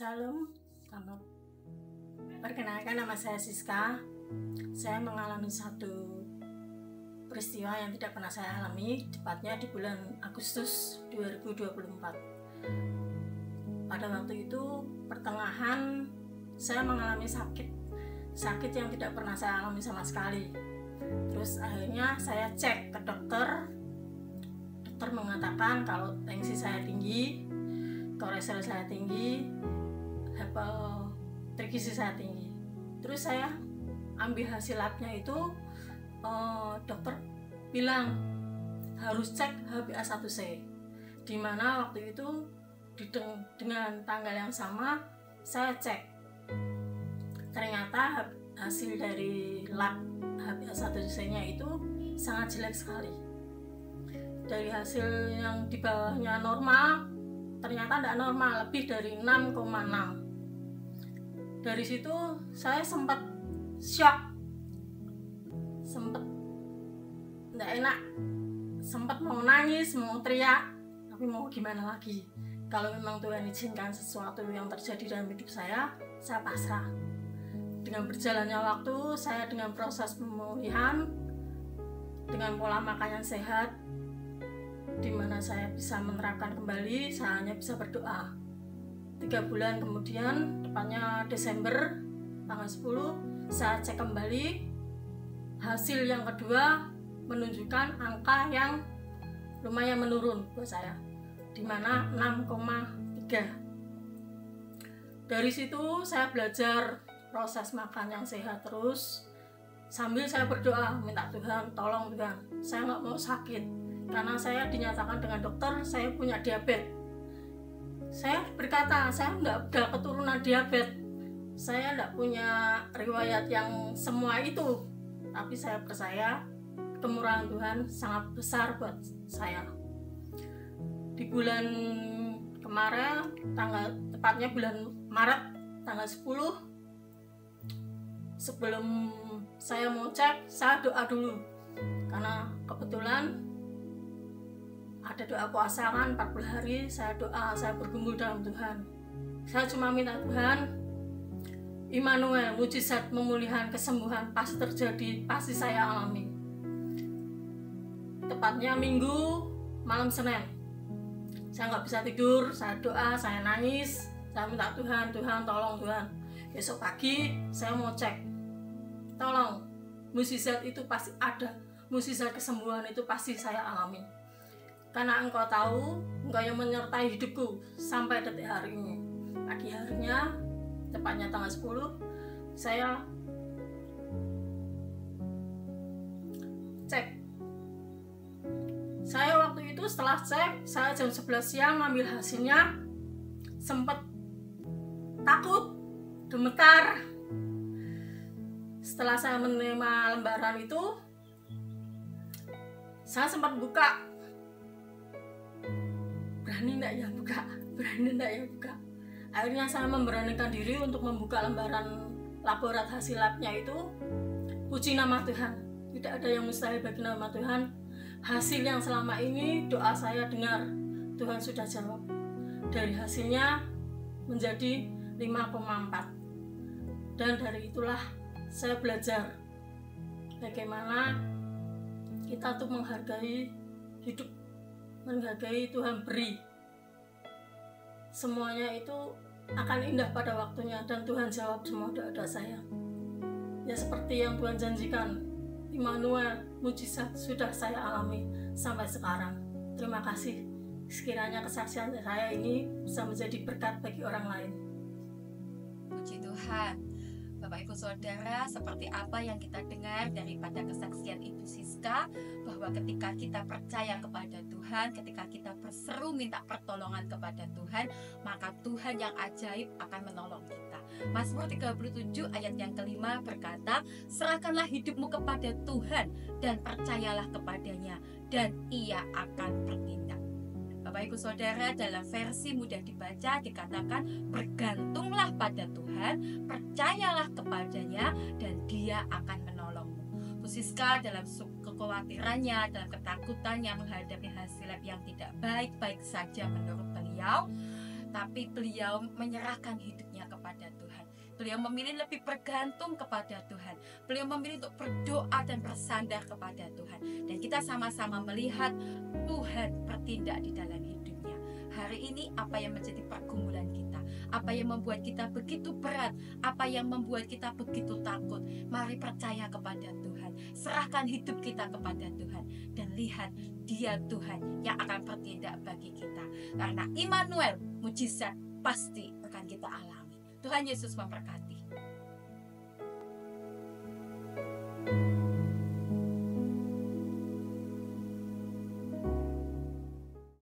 Salam, selamat. Perkenalkan, nama saya Siska. Saya mengalami satu peristiwa yang tidak pernah saya alami, tepatnya di bulan Agustus 2024. Pada waktu itu pertengahan saya mengalami sakit yang tidak pernah saya alami sama sekali. Terus akhirnya saya cek ke dokter. Dokter mengatakan kalau tensi saya tinggi, kolesterol saya tinggi, hipertensi saya tinggi. Terus saya ambil hasil labnya itu, dokter bilang harus cek HbA1c, dimana waktu itu dengan tanggal yang sama saya cek, ternyata hasil dari lab HbA1c nya itu sangat jelek sekali. Dari hasil yang di bawahnya normal, ternyata tidak normal, lebih dari 6,6. Dari situ saya sempat shock, sempat tidak enak, sempat mau nangis, mau teriak, tapi mau gimana lagi. Kalau memang Tuhan izinkan sesuatu yang terjadi dalam hidup saya pasrah. Dengan berjalannya waktu, saya dengan proses pemulihan, dengan pola makan yang sehat, di mana saya bisa menerapkan kembali, saya hanya bisa berdoa. 3 bulan kemudian, tepatnya Desember tanggal 10, saya cek kembali. Hasil yang kedua menunjukkan angka yang lumayan menurun buat saya, di mana 6,3. Dari situ saya belajar proses makan yang sehat terus, sambil saya berdoa minta Tuhan, tolong Tuhan, saya nggak mau sakit, karena saya dinyatakan dengan dokter saya punya diabetes. Saya berkata, saya nggak ada keturunan diabetes, saya nggak punya riwayat yang semua itu, tapi saya percaya kemurahan Tuhan sangat besar buat saya. Di bulan kemarin, tepatnya bulan Maret tanggal 10, sebelum saya mau cek, saya doa dulu, karena kebetulan ada doa puasa kan 40 hari, saya doa, saya bergumul dalam Tuhan. Saya cuma minta Tuhan, Immanuel, mujizat pemulihan, kesembuhan pasti terjadi, pasti saya alami. Tepatnya Minggu malam Senin, saya nggak bisa tidur, saya doa, saya nangis, saya minta Tuhan, Tuhan tolong Tuhan. Besok pagi saya mau cek, tolong, mujizat itu pasti ada, mujizat kesembuhan itu pasti saya alami. Karena Engkau tahu, Engkau yang menyertai hidupku sampai detik hari ini. Pagi harinya, tepatnya tanggal 10, saya cek. Saya waktu itu setelah cek, saya jam 11 siang ngambil hasilnya, sempat takut, gemetar. Setelah saya menerima lembaran itu, saya sempat buka. Berani enggak ya buka. Akhirnya saya memberanikan diri untuk membuka lembaran laporat hasil labnya itu. Puji nama Tuhan, tidak ada yang mustahil bagi nama Tuhan. Hasil yang selama ini doa saya dengar, Tuhan sudah jawab. Dari hasilnya menjadi 5,4. Dan dari itulah saya belajar bagaimana kita tuh menghargai hidup, menghargai Tuhan beri. Semuanya itu akan indah pada waktunya, dan Tuhan jawab semua doa-doa saya. Ya seperti yang Tuhan janjikan, Immanuel, mujizat sudah saya alami sampai sekarang. Terima kasih. Sekiranya kesaksian saya ini bisa menjadi berkat bagi orang lain. Puji Tuhan. Bapak Ibu Saudara, seperti apa yang kita dengar daripada kesaksian Ibu Siska, bahwa ketika kita percaya kepada Tuhan, ketika kita berseru minta pertolongan kepada Tuhan, maka Tuhan yang ajaib akan menolong kita. Mazmur 37 ayat yang kelima berkata, serahkanlah hidupmu kepada Tuhan dan percayalah kepadanya, dan Ia akan bertindak. Bapak Ibu Saudara, dalam versi mudah dibaca dikatakan, bergantunglah pada Tuhan, percayalah kepadanya, dan Dia akan menolongmu. Bu Siska dalam kekhawatirannya, dalam ketakutannya menghadapi hasil lab yang tidak baik-baik saja menurut beliau, tapi beliau menyerahkan hidupnya kepada Tuhan. Beliau memilih lebih bergantung kepada Tuhan. Beliau memilih untuk berdoa dan bersandar kepada Tuhan. Dan kita sama-sama melihat Tuhan bertindak di dalam hidupnya. Hari ini apa yang menjadi pergumulan kita? Apa yang membuat kita begitu berat? Apa yang membuat kita begitu takut? Mari percaya kepada Tuhan. Serahkan hidup kita kepada Tuhan. Dan lihat Dia Tuhan yang akan bertindak bagi kita. Karena Immanuel, mujizat pasti akan kita alami. Tuhan Yesus memberkati.